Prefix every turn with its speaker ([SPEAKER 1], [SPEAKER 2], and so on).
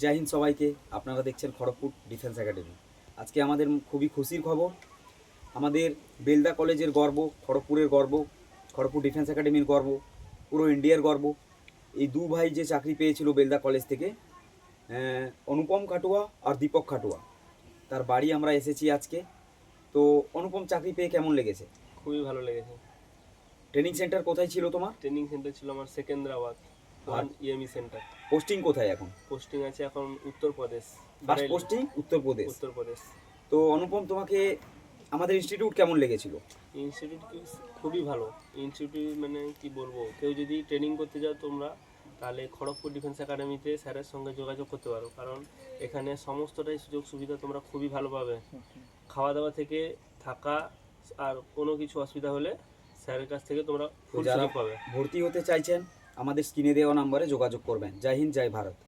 [SPEAKER 1] জয় হিন্দ সবাইকে। আপনারা দেখছেন খড়গপুর ডিফেন্স একাডেমি। আজকে আমাদের খুবই খুশির খবর, আমাদের বেলদা কলেজের গর্ব, খড়গপুরের গর্ব, খড়গপুর ডিফেন্স একাডেমির গর্ব, পুরো ইন্ডিয়ার গর্ব। এই দু ভাই যে চাকরি পেয়েছিল বেলদা কলেজ থেকে, অনুপম খাটুয়া আর দীপক খাটুয়া, তার বাড়ি আমরা এসেছি আজকে। তো অনুপম, চাকরি পেয়ে কেমন লেগেছে?
[SPEAKER 2] খুবই ভালো লেগেছে।
[SPEAKER 1] ট্রেনিং সেন্টার কোথায় ছিল তোমার?
[SPEAKER 2] ট্রেনিং সেন্টার ছিল আমার সেকেন্দ্রাবাদ
[SPEAKER 1] আর
[SPEAKER 2] ওয়ান ইএমই সেন্টার।
[SPEAKER 1] পোস্টিং কোথায় এখন?
[SPEAKER 2] পোস্টিং আছে এখন উত্তরপ্রদেশ,
[SPEAKER 1] ফার্স্ট
[SPEAKER 2] বারেলি,
[SPEAKER 1] পোস্টিং উত্তরপ্রদেশ।
[SPEAKER 2] উত্তরপ্রদেশ।
[SPEAKER 1] তো অনুপম, তোমাকে আমাদের ইনস্টিটিউট কেমন লেগেছিল?
[SPEAKER 2] ইনস্টিটিউট খুবই ভালো। ইনস্টিটিউট মানে কি বলবো, কেউ যদি ট্রেনিং করতে যাও তোমরা, তাহলে খড়গপুর ডিফেন্স একাডেমিতে স্যারের সঙ্গে যোগাযোগ করতে পারো, কারণ এখানে সমস্তটাই সুযোগ সুবিধা তোমরা খুবই ভালো পাবে। খাওয়া দাওয়া থেকে থাকা, আর কোনো কিছু অসুবিধা হলে স্যারের কাছ থেকে তোমরা ফুল
[SPEAKER 1] যারা
[SPEAKER 2] সুযোগ পাবে।
[SPEAKER 1] ভর্তি হতে চাইছেন, আমাদের স্ক্রিনে দেওয়া নাম্বারে যোগাযোগ করবেন। জয় হিন্দ, জয় ভারত।